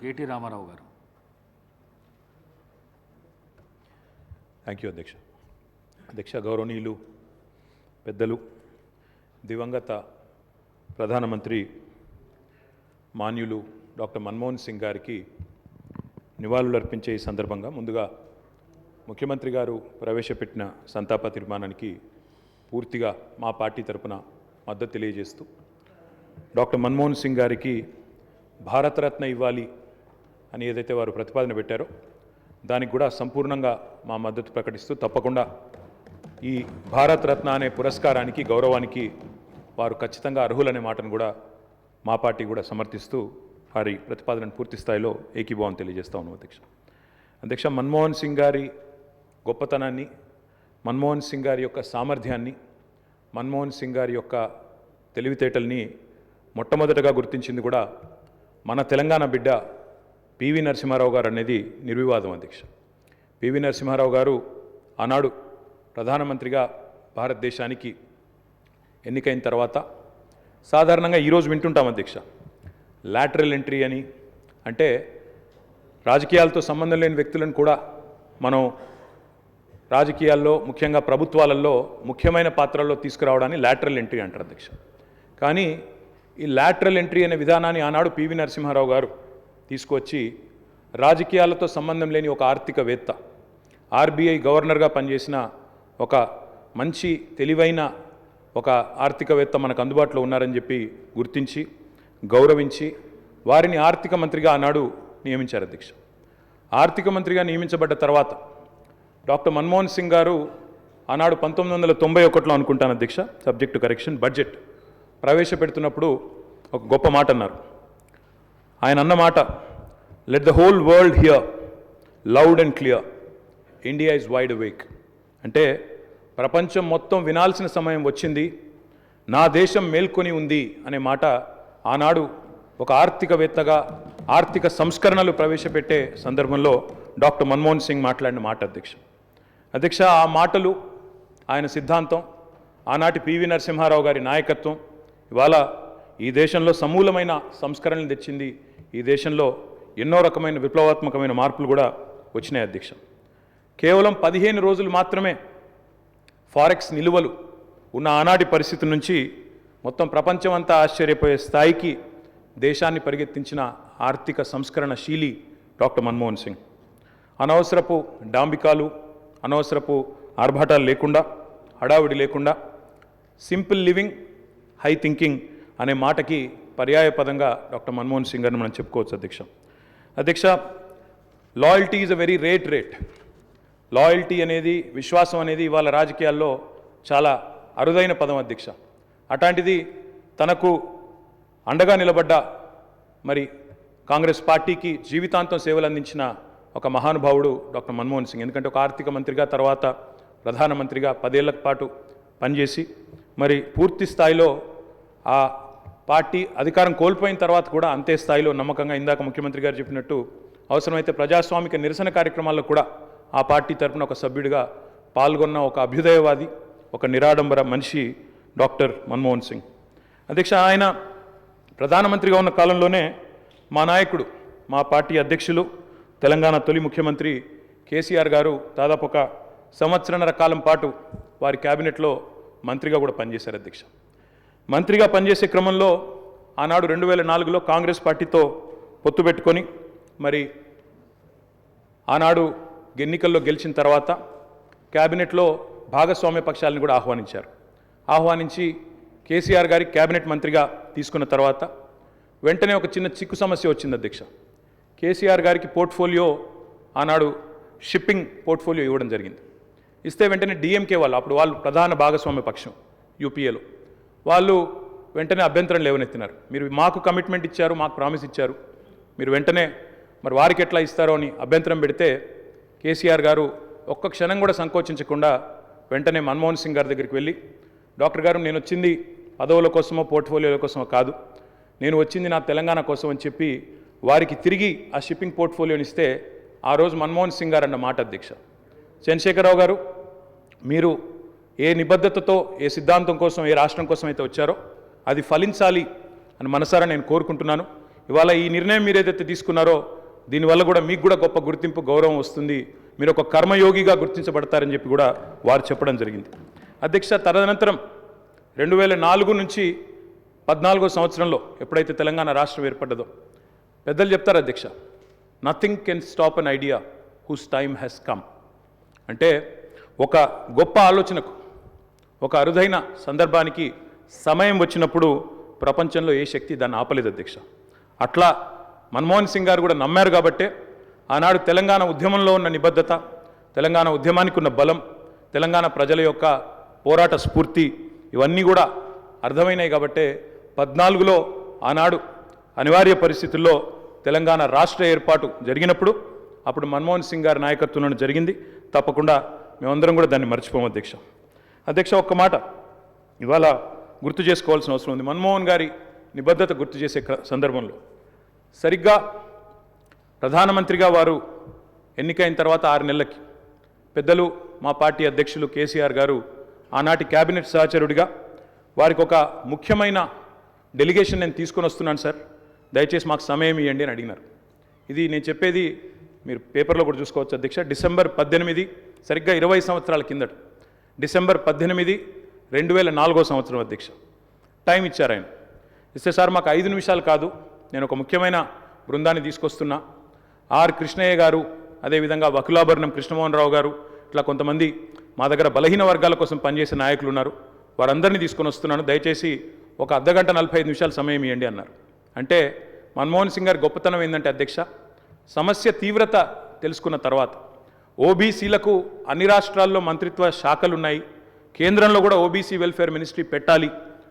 KT Ramarao గారు. Thank you అధ్యక్ష. అధ్యక్ష, గౌరవనీయులు పెద్దలు, దివంగత ప్రధానమంత్రి మాన్యులు డాక్టర్ మన్మోహన్ సింగ్ గారికి నివాళులర్పించే ఈ సందర్భంగా ముందుగా ముఖ్యమంత్రి గారు ప్రవేశపెట్టిన సంతాప తీర్మానానికి పూర్తిగా మా పార్టీ తరపున మద్దతు తెలియజేస్తూ డాక్టర్ మన్మోహన్ సింగ్ గారికి భారతరత్న ఇవ్వాలి అని ఏదైతే వారు ప్రతిపాదన పెట్టారో దానికి కూడా సంపూర్ణంగా మా మద్దతు ప్రకటిస్తూ తప్పకుండా ఈ భారతరత్న అనే పురస్కారానికి గౌరవానికి వారు ఖచ్చితంగా అర్హులనే మాటను కూడా మా పార్టీ కూడా సమర్థిస్తూ వారి ప్రతిపాదనను పూర్తి స్థాయిలో ఏకీభావం తెలియజేస్తా ఉన్నాం అధ్యక్ష. అధ్యక్ష, మన్మోహన్ సింగ్ గారి గొప్పతనాన్ని, మన్మోహన్ సింగ్ గారి యొక్క సామర్థ్యాన్ని, మన్మోహన్ సింగ్ గారి యొక్క తెలివితేటల్ని మొట్టమొదటగా గుర్తించింది కూడా మన తెలంగాణ బిడ్డ పివి నరసింహారావు గారు అనేది నిర్వివాదం అధ్యక్ష. పివి నరసింహారావు గారు ఆనాడు ప్రధానమంత్రిగా భారతదేశానికి ఎన్నికైన తర్వాత సాధారణంగా ఈరోజు వింటుంటాం అధ్యక్ష, లాటరల్ ఎంట్రీ అని, అంటే రాజకీయాలతో సంబంధం లేని వ్యక్తులను కూడా మనం రాజకీయాల్లో ముఖ్యంగా ప్రభుత్వాలలో ముఖ్యమైన పాత్రల్లో తీసుకురావడాన్ని లాటరల్ ఎంట్రీ అంటారు అధ్యక్ష. కానీ ఈ లాటరల్ ఎంట్రీ అనే విధానాన్ని ఆనాడు పివి నరసింహారావు గారు తీసుకొచ్చి రాజకీయాలతో సంబంధం లేని ఒక ఆర్థికవేత్త, ఆర్బీఐ గవర్నర్గా పనిచేసిన ఒక మంచి తెలివైన ఒక ఆర్థికవేత్త మనకు అందుబాటులో ఉన్నారని చెప్పి గుర్తించి గౌరవించి వారిని ఆర్థిక మంత్రిగా ఆనాడు నియమించారు అధ్యక్ష. ఆర్థిక మంత్రిగా నియమించబడ్డ తర్వాత డాక్టర్ మన్మోహన్ సింగ్ గారు ఆనాడు 1991లో అనుకుంటాను అధ్యక్ష, సబ్జెక్ట్ టు కరెక్షన్, బడ్జెట్ ప్రవేశపెడుతున్నప్పుడు ఒక గొప్ప మాట అన్నారు. ఆయన అన్న మాట, let the whole world here loud and clear, India is wide awake. అంటే ప్రపంచం మొత్తం వినాల్సిన సమయం వచ్చింది, నా దేశం మేల్కొని ఉంది అనే మాట ఆనాడు ఒక ఆర్థికవేత్తగా ఆర్థిక సంస్కరణలు ప్రవేశపెట్టే సందర్భంలో డాక్టర్ మన్మోహన్ సింగ్ మాట్లాడిన మాట అధ్యక్ష. అధ్యక్ష, ఆ మాటలు, ఆయన సిద్ధాంతం, ఆనాటి పివి నరసింహారావు గారి నాయకత్వం ఇవాళ ఈ దేశంలో సమూలమైన సంస్కరణలు తెచ్చింది. ఈ దేశంలో ఎన్నో రకమైన విప్లవాత్మకమైన మార్పులు కూడా వచ్చినాయి అధ్యక్ష. కేవలం 15 రోజులు మాత్రమే ఫారెక్స్ నిలువలు ఉన్న ఆనాటి పరిస్థితి నుంచి మొత్తం ప్రపంచమంతా ఆశ్చర్యపోయే స్థాయికి దేశాన్ని పరిగెత్తించిన ఆర్థిక సంస్కరణశీలి డాక్టర్ మన్మోహన్ సింగ్. అనవసరపు డాంబికాలు, అనవసరపు ఆర్భాటాలు లేకుండా, హడావిడి లేకుండా సింపుల్ లివింగ్, హై థింకింగ్ అనే మాటకి పర్యాయ పదంగా డాక్టర్ మన్మోహన్ సింగ్ గారిని మనం చెప్పుకోవచ్చు అధ్యక్ష. అధ్యక్ష, loyalty is a very rate. Loyalty అనేది, విశ్వాసం అనేది ఇవాళ రాజకీయాల్లో చాలా అరుదైన పదం అధ్యక్ష. అట్లాంటిది తనకు అండగా నిలబడ్డ మరి కాంగ్రెస్ పార్టీకి జీవితాంతం సేవలు అందించిన ఒక మహానుభావుడు డాక్టర్ మన్మోహన్ సింగ్. ఎందుకంటే ఒక ఆర్థిక మంత్రిగా, తర్వాత ప్రధానమంత్రిగా 10 ఏళ్ల పాటు పనిచేసి మరి పూర్తి స్థాయిలో ఆ పార్టీ అధికారం కోల్పోయిన తర్వాత కూడా అంతే స్థాయిలో నమ్మకంగా, ఇందాక ముఖ్యమంత్రి గారు చెప్పినట్టు అవసరమైతే ప్రజాస్వామిక నిరసన కార్యక్రమాల్లో కూడా ఆ పార్టీ తరఫున ఒక సభ్యుడిగా పాల్గొన్న ఒక అభ్యుదయవాది, ఒక నిరాడంబర మనిషి డాక్టర్ మన్మోహన్ సింగ్. అధ్యక్ష, ఆయన ప్రధానమంత్రిగా ఉన్న కాలంలోనే మా నాయకుడు, మా పార్టీ అధ్యక్షులు, తెలంగాణ తొలి ముఖ్యమంత్రి కేసీఆర్ గారు దాదాపు ఒక 1.5 సంవత్సరాల కాలం పాటు వారి క్యాబినెట్లో మంత్రిగా కూడా పనిచేశారు అధ్యక్ష. మంత్రిగా పనిచేసే క్రమంలో ఆనాడు 2004లో కాంగ్రెస్ పార్టీతో పొత్తు పెట్టుకొని మరి ఆనాడు ఎన్నికల్లో గెలిచిన తర్వాత క్యాబినెట్లో భాగస్వామ్య పక్షాలను కూడా ఆహ్వానించి కేసీఆర్ గారి క్యాబినెట్ మంత్రిగా తీసుకున్న తర్వాత వెంటనే ఒక చిన్న చిక్కు సమస్య వచ్చింది అధ్యక్ష. కేసీఆర్ గారికి పోర్ట్ఫోలియో ఆనాడు షిప్పింగ్ పోర్ట్ఫోలియో ఇవ్వడం జరిగింది. ఇస్తే వెంటనే డిఎంకే వాళ్ళు ప్రధాన భాగస్వామ్య పక్షం యూపీఏలో వాళ్ళు వెంటనే అభ్యంతరం లేవనెత్తినారు. మీరు మాకు కమిట్మెంట్ ఇచ్చారు, మాకు ప్రామిస్ ఇచ్చారు, మీరు వెంటనే మరి వారికి ఎట్లా ఇస్తారో అని అభ్యంతరం పెడితే కేసీఆర్ గారు ఒక్క క్షణం కూడా సంకోచించకుండా వెంటనే మన్మోహన్ సింగ్ గారి దగ్గరికి వెళ్ళి, డాక్టర్ గారు, నేను వచ్చింది పదవుల కోసమో పోర్ట్ఫోలియోల కోసమో కాదు, నేను వచ్చింది నా తెలంగాణ కోసం అని చెప్పి వారికి తిరిగి ఆ షిప్పింగ్ పోర్ట్ఫోలియోని ఇస్తే ఆ రోజు మన్మోహన్ సింగ్ గారు అన్న మాట అధ్యక్ష, చంద్రశేఖరరావు గారు, మీరు ఏ నిబద్ధతతో, ఏ సిద్ధాంతం కోసం, ఏ రాష్ట్రం కోసం అయితే వచ్చారో అది ఫలించాలి అని మనసారా నేను కోరుకుంటున్నాను. ఇవాళ ఈ నిర్ణయం మీరు ఏదైతే తీసుకున్నారో దీనివల్ల కూడా మీకు కూడా గొప్ప గుర్తింపు గౌరవం వస్తుంది, మీరు ఒక కర్మయోగిగా గుర్తించబడతారని చెప్పి కూడా వారు చెప్పడం జరిగింది. అధ్యక్ష, తదనంతరం 2004 నుంచి 14వ సంవత్సరంలో ఎప్పుడైతే తెలంగాణ రాష్ట్రం ఏర్పడ్డదో పెద్దలు చెప్తారు అధ్యక్ష, nothing can stop an idea who's time has come. అంటే ఒక గొప్ప ఆలోచనకు, ఒక అరుదైన సందర్భానికి సమయం వచ్చినప్పుడు ప్రపంచంలో ఏ శక్తి దాన్ని ఆపలేదు అధ్యక్ష. అట్లా మన్మోహన్ సింగ్ గారు కూడా నమ్మారు కాబట్టే ఆనాడు తెలంగాణ ఉద్యమంలో ఉన్న నిబద్ధత, తెలంగాణ ఉద్యమానికి ఉన్న బలం, తెలంగాణ ప్రజల యొక్క పోరాట స్ఫూర్తి ఇవన్నీ కూడా అర్థమైనాయి కాబట్టే 14లో ఆనాడు అనివార్య పరిస్థితుల్లో తెలంగాణ రాష్ట్ర ఏర్పాటు జరిగినప్పుడు అప్పుడు మన్మోహన్ సింగ్ గారి నాయకత్వంలో జరిగింది. తప్పకుండా మేమందరం కూడా దాన్ని మర్చిపోము అధ్యక్ష. అధ్యక్ష, ఒక్క మాట ఇవాళ గుర్తు చేసుకోవాల్సిన అవసరం ఉంది. మన్మోహన్ గారి నిబద్ధత గుర్తు చేసే సందర్భంలో సరిగ్గా ప్రధానమంత్రిగా వారు ఎన్నికైన తర్వాత 6 నెలలకి పెద్దలు మా పార్టీ అధ్యక్షులు కేసీఆర్ గారు ఆనాటి క్యాబినెట్ సహచరుడిగా వారికి ఒక ముఖ్యమైన డెలిగేషన్ నేను తీసుకొని వస్తున్నాను సార్, దయచేసి మాకు సమయం ఇవ్వండి అని అడిగినారు. ఇది నేను చెప్పేది మీరు పేపర్లో కూడా చూసుకోవచ్చు అధ్యక్ష. డిసెంబర్ 18, సరిగ్గా 20 సంవత్సరాల కిందట, డిసెంబర్ 18, 2004 సంవత్సరం అధ్యక్ష. టైం ఇచ్చారు ఆయన. ఇస్తే సార్ మాకు 5 నిమిషాలు కాదు, నేను ఒక ముఖ్యమైన బృందాన్ని తీసుకొస్తున్నా, ఆర్ కృష్ణయ్య గారు, అదేవిధంగా వకులాభరణం కృష్ణమోహన్ రావు గారు, ఇట్లా కొంతమంది మా దగ్గర బలహీన వర్గాల కోసం పనిచేసే నాయకులు ఉన్నారు, వారందరినీ తీసుకొని వస్తున్నాను, దయచేసి ఒక అర్ధగంట 45 నిమిషాలు సమయం ఇవ్వండి అన్నారు. అంటే మన్మోహన్ సింగ్ గారి గొప్పతనం ఏంటంటే అధ్యక్ష, సమస్య తీవ్రత తెలుసుకున్న తర్వాత ఓబీసీలకు అన్ని రాష్ట్రాల్లో మంత్రిత్వ శాఖలు ఉన్నాయి, కేంద్రంలో కూడా ఓబీసీ వెల్ఫేర్ మినిస్ట్రీ పెట్టాలి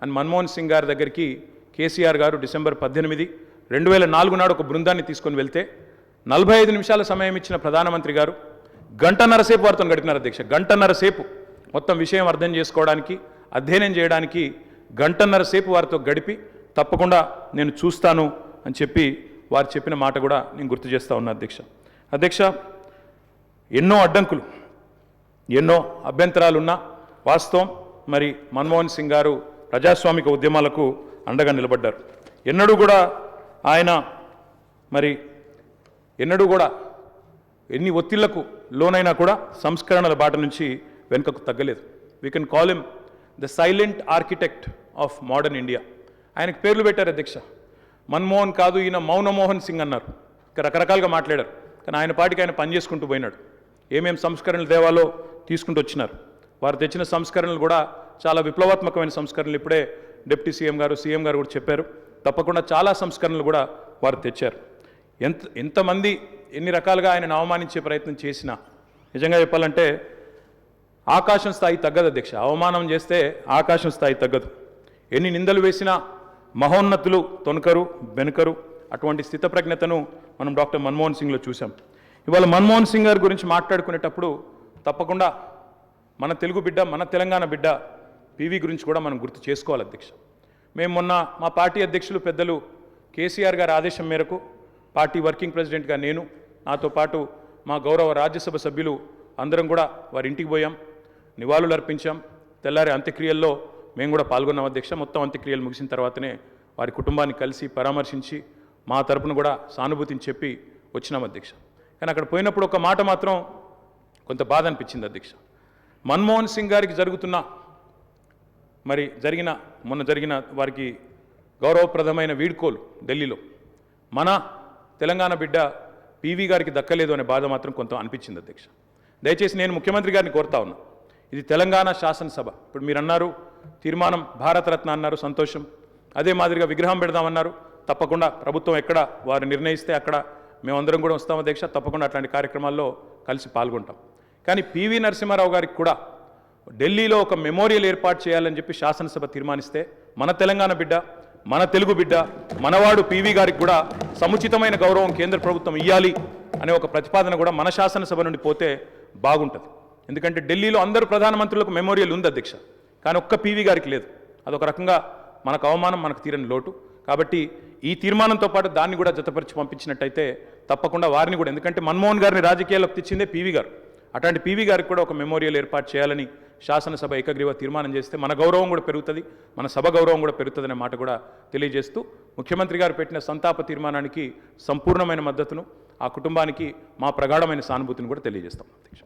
అని మన్మోహన్ సింగ్ గారి దగ్గరికి కేసీఆర్ గారు డిసెంబర్ 18, 2004 నాడు ఒక బృందాన్ని తీసుకొని వెళ్తే 45 నిమిషాల సమయం ఇచ్చిన ప్రధానమంత్రి గారు గంటన్నర సేపు వారితో గడిపినారు అధ్యక్ష. గంటన్నర సేపు మొత్తం విషయం అర్థం చేసుకోవడానికి, అధ్యయనం చేయడానికి గంటన్నర సేపు వారితో గడిపి తప్పకుండా నేను చూస్తాను అని చెప్పి వారు చెప్పిన మాట కూడా నేను గుర్తు చేస్తూ ఉన్నా అధ్యక్ష. అధ్యక్ష, ఎన్నో అడ్డంకులు, ఎన్నో అభ్యంతరాలున్నా వాస్తవం మరి మన్మోహన్ సింగ్ గారు ప్రజాస్వామిక ఉద్యమాలకు అండగా నిలబడ్డారు. ఎన్నడూ కూడా ఆయన మరి ఎన్నడూ కూడా ఎన్ని ఒత్తిళ్లకు లోనైనా కూడా సంస్కరణల బాట నుంచి వెనుకకు తగ్గలేదు. We can call him the silent architect of modern India. ఆయనకు పేర్లు పెట్టారు అధ్యక్ష. మన్మోహన్ కాదు, ఈయన మౌనమోహన్ సింగ్ అన్నారు. ఇంకా రకరకాలుగా మాట్లాడారు. కానీ ఆయన పాటికి ఆయన పనిచేసుకుంటూ పోయినాడు. ఏమేం సంస్కరణలు తేవాలో తీసుకుంటూ వచ్చినారు. వారు తెచ్చిన సంస్కరణలు కూడా చాలా విప్లవాత్మకమైన సంస్కరణలు. ఇప్పుడే డిప్యూటీ సీఎం గారు కూడా చెప్పారు. తప్పకుండా చాలా సంస్కరణలు కూడా వారు తెచ్చారు. ఎంతమంది ఎన్ని రకాలుగా ఆయనను అవమానించే ప్రయత్నం చేసినా నిజంగా చెప్పాలంటే ఆకాశం స్థాయి తగ్గదు అధ్యక్ష. అవమానం చేస్తే ఆకాశం స్థాయి తగ్గదు. ఎన్ని నిందలు వేసినా మహోన్నతులు తొనకరు బెనకరు. అటువంటి స్థితప్రజ్ఞతను మనం డాక్టర్ మన్మోహన్ సింగ్లో చూసాం. ఇవాళ మన్మోహన్ సింగ్ గారి గురించి మాట్లాడుకునేటప్పుడు తప్పకుండా మన తెలుగు బిడ్డ, మన తెలంగాణ బిడ్డ పివి గురించి కూడా మనం గుర్తు చేసుకోవాలి అధ్యక్ష. మేము మొన్న మా పార్టీ అధ్యక్షులు పెద్దలు కేసీఆర్ గారి ఆదేశం మేరకు పార్టీ వర్కింగ్ ప్రెసిడెంట్గా నేను, నాతో పాటు మా గౌరవ రాజ్యసభ సభ్యులు అందరం కూడా వారి ఇంటికి పోయాం, నివాళులు అర్పించాం. తెల్లారి అంత్యక్రియల్లో మేము కూడా పాల్గొన్నాం అధ్యక్ష. మొత్తం అంత్యక్రియలు ముగిసిన తర్వాతనే వారి కుటుంబాన్ని కలిసి పరామర్శించి మా తరపున కూడా సానుభూతిని చెప్పి వచ్చినాం అధ్యక్ష. కానీ అక్కడ పోయినప్పుడు ఒక మాట మాత్రం కొంత బాధ అనిపించింది అధ్యక్ష. మన్మోహన్ సింగ్ గారికి మొన్న జరిగిన వారికి గౌరవప్రదమైన వీడ్కోలు ఢిల్లీలో మన తెలంగాణ బిడ్డ పివి గారికి దక్కలేదు అనే బాధ మాత్రం కొంత అనిపించింది అధ్యక్ష. దయచేసి నేను ముఖ్యమంత్రి గారిని కోరుతా ఉన్నా, ఇది తెలంగాణ శాసనసభ. ఇప్పుడు మీరు అన్నారు తీర్మానం భారతరత్న అన్నారు, సంతోషం. అదే మాదిరిగా విగ్రహం పెడదామన్నారు. తప్పకుండా ప్రభుత్వం ఎక్కడ వారు నిర్ణయిస్తే అక్కడ మేమందరం కూడా వస్తాం అధ్యక్ష. తప్పకుండా అట్లాంటి కార్యక్రమాల్లో కలిసి పాల్గొంటాం. కానీ పివి నరసింహారావు గారికి కూడా ఢిల్లీలో ఒక మెమోరియల్ ఏర్పాటు చేయాలని చెప్పి శాసనసభ తీర్మానిస్తే మన తెలంగాణ బిడ్డ, మన తెలుగు బిడ్డ, మనవాడు పివి గారికి కూడా సముచితమైన గౌరవం కేంద్ర ప్రభుత్వం ఇవ్వాలి అనే ఒక ప్రతిపాదన కూడా మన శాసనసభ నుండి పోతే బాగుంటుంది. ఎందుకంటే ఢిల్లీలో అందరు ప్రధానమంత్రులకు మెమోరియల్ ఉంది అధ్యక్ష, కానీ ఒక్క పివి గారికి లేదు. అదొక రకంగా మనకు అవమానం, మనకు తీరని లోటు. కాబట్టి ఈ తీర్మానంతో పాటు దాన్ని కూడా జతపరిచి పంపించినట్టయితే తప్పకుండా వారిని కూడా, ఎందుకంటే మన్మోహన్ గారిని రాజకీయాల్లోకి తెచ్చిందే పివి గారు, అట్లాంటి పివి గారికి కూడా ఒక మెమోరియల్ ఏర్పాటు చేయాలని శాసనసభ ఏకగ్రీవ తీర్మానం చేస్తే మన గౌరవం కూడా పెరుగుతుంది, మన సభ గౌరవం కూడా పెరుగుతుందనే మాట కూడా తెలియజేస్తూ ముఖ్యమంత్రి గారు పెట్టిన సంతాప తీర్మానానికి సంపూర్ణమైన మద్దతును, ఆ కుటుంబానికి మా ప్రగాఢమైన సానుభూతిని కూడా తెలియజేస్తాం. అధ్యక్ష.